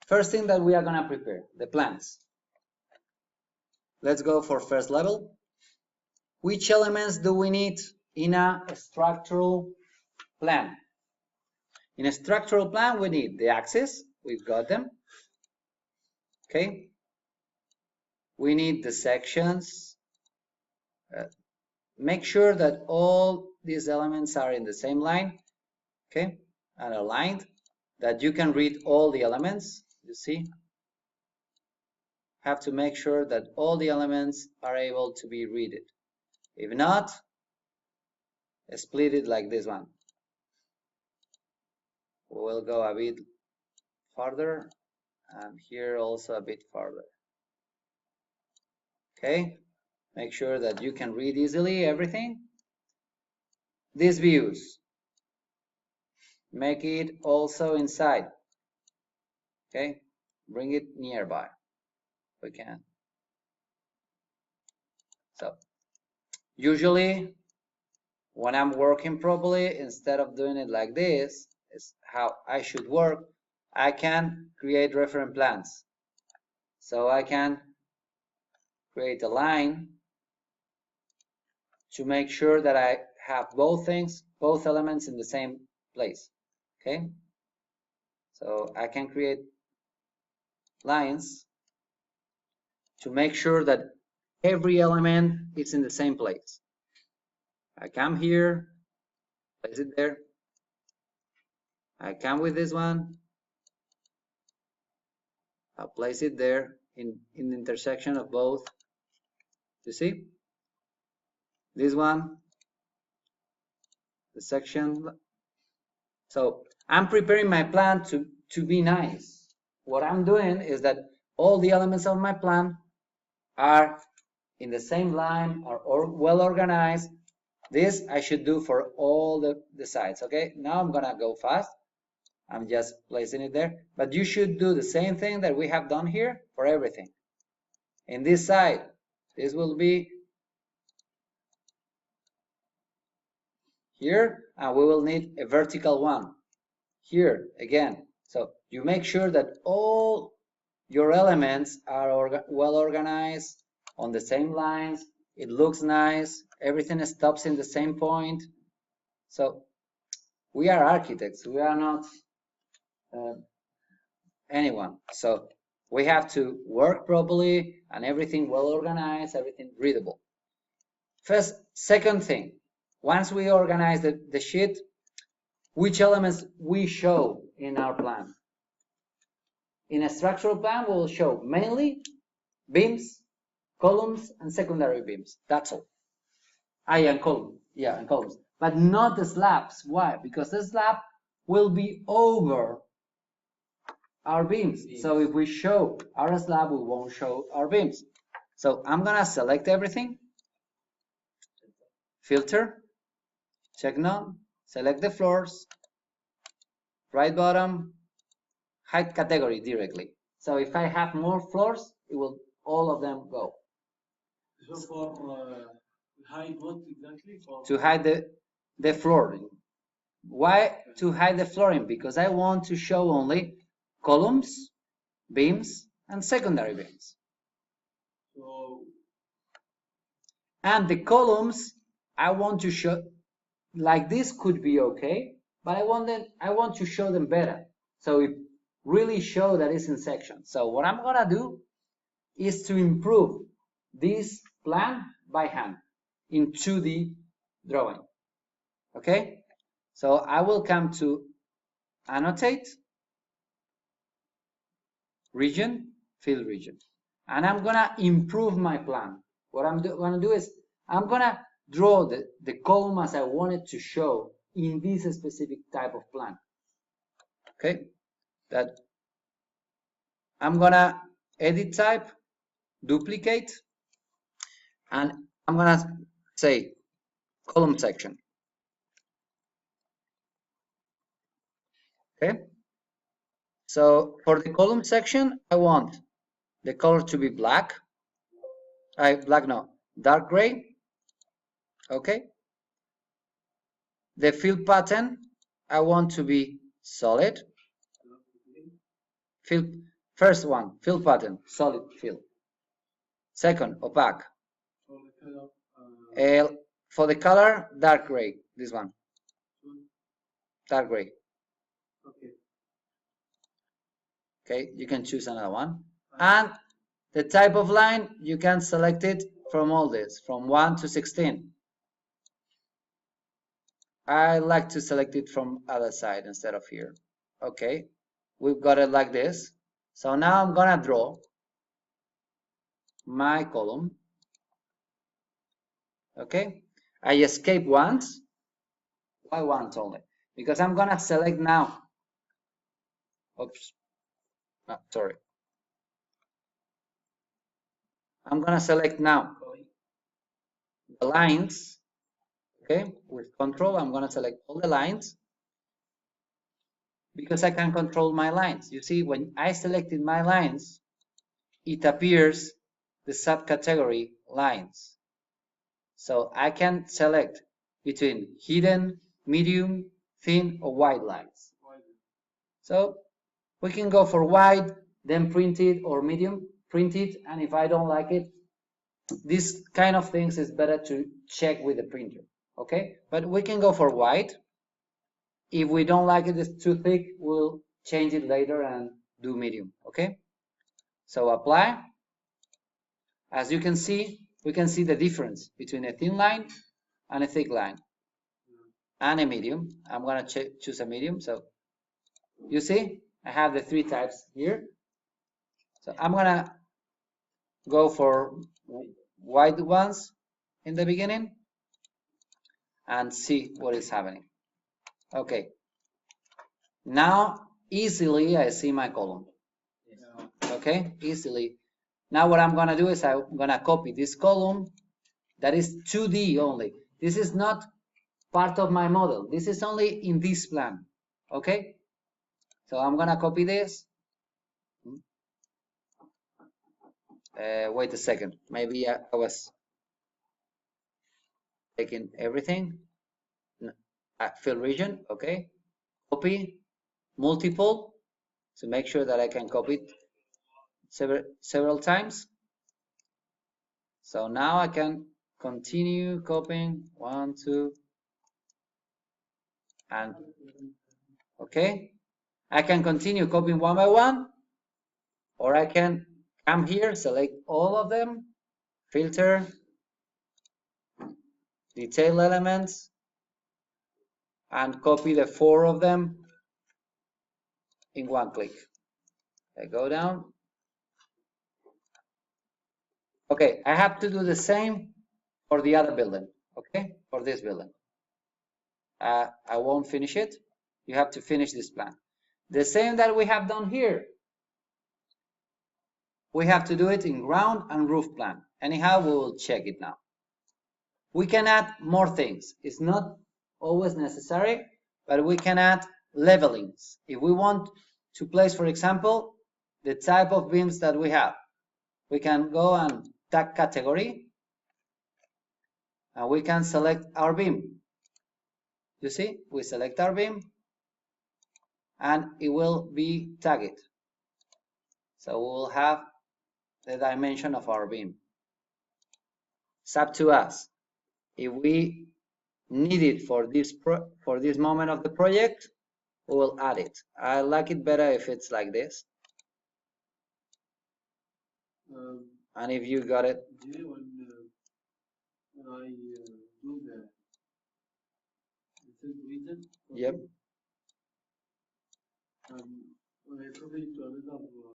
First thing that we are going to prepare, the plans. Let's go for first level. Which elements do we need in a structural plan? In a structural plan, we need the axes. We've got them. Okay. We need the sections. Make sure that all these elements are in the same line. Okay. And aligned, that you can read all the elements. You see? Have to make sure that all the elements are able to be read. If not, split it like this one. We'll go a bit farther, and here also a bit farther. Okay, make sure that you can read easily everything. These views, make it also inside. Okay, bring it nearby. We can. So usually when I'm working properly, instead of doing it like this, is how I should work. I can create reference plans. So I can create a line to make sure that I have both things, both elements in the same place. Okay, so I can create lines to make sure that every element is in the same place. I come here, place it there. I come with this one, I'll place it there in the intersection of both. You see? This one, the section. So I'm preparing my plan to be nice. What I'm doing is that all the elements of my plan are in the same line, are well organized. This I should do for all the sides. Okay, now I'm gonna go fast. I'm just placing it there, but you should do the same thing that we have done here for everything. In this side, this will be here, and we will need a vertical one here again. So you make sure that all your elements are well organized on the same lines. It looks nice. Everything stops in the same point. So we are architects. We are not anyone. So we have to work properly and everything well organized, everything readable. Second thing, once we organize the sheet, which elements we show in our plan. In a structural plan, we will show mainly beams, columns, and secondary beams. That's all. And columns. Yeah, and columns. But not the slabs. Why? Because the slab will be over our beams. So if we show our slab, we won't show our beams. So I'm gonna select everything, filter, check none, select the floors, right bottom, hide category directly. So if I have more floors, it will all of them go. So for hide what exactly? To hide the flooring. Why to hide the flooring? Because I want to show only columns, beams, and secondary beams. So, and the columns, I want to show, like this could be okay, but I want to show them better. So it really show that it's in sections. So what I'm gonna do is to improve this plan by hand in 2D drawing. Okay, so I will come to annotate, region, fill region, and I'm gonna improve my plan. What I'm gonna do is I'm gonna draw the column as I want it to show in this specific type of plan. Okay, that I'm gonna edit type, duplicate, and I'm gonna say column section. Okay, so for the column section, I want the color to be black. Dark gray. Okay. The fill pattern, I want to be solid. First one, fill pattern, solid fill. Second, opaque. for the color, For the color, dark gray. This one, dark gray. okay. Okay, you can choose another one. And the type of line, you can select it from all this, from 1 to 16. I like to select it from other side instead of here. Okay, we've got it like this. So now I'm gonna draw my column. Okay, I escape once. Why once only? Because I'm gonna select now. Oops, sorry. I'm gonna select now the lines. Okay, with control, I'm gonna select all the lines because I can control my lines. You see, when I selected my lines, it appears the subcategory lines. So I can select between hidden, medium, thin, or wide lines. So we can go for wide, then printed, or medium, printed, and if I don't like it, this kind of things is better to check with the printer, okay? But we can go for wide. If we don't like it, it's too thick, we'll change it later and do medium, okay? So apply. As you can see, we can see the difference between a thin line and a thick line and a medium. I'm gonna choose a medium. So you see, I have the three types here. So I'm gonna go for wide ones in the beginning and see what is happening. Okay. Now easily I see my column. Okay, easily. Now what I'm gonna do is I'm gonna copy this column that is 2D only. This is not part of my model. This is only in this plan. Okay, so I'm gonna copy this. Wait a second. Maybe I was taking everything. Fill region. Okay, copy multiple to make sure that I can copy it several times. So now I can continue copying 1, 2, and okay. I can continue copying one by one, or I can come here, select all of them, filter, detail elements, and copy the 4 of them in one click. I go down. Okay, I have to do the same for the other building, okay, for this building. I won't finish it. You have to finish this plan. The same that we have done here. We have to do it in ground and roof plan. Anyhow, we will check it now. We can add more things. It's not always necessary, but we can add levelings. If we want to place, for example, the type of beams that we have, we can go and tag category, and we can select our beam. You see, we select our beam, and it will be tagged. So we will have the dimension of our beam. It's up to us. If we need it for this moment of the project, we will add it. I like it better if it's like this. And if you got it, when I do the region, yep. when I copy to another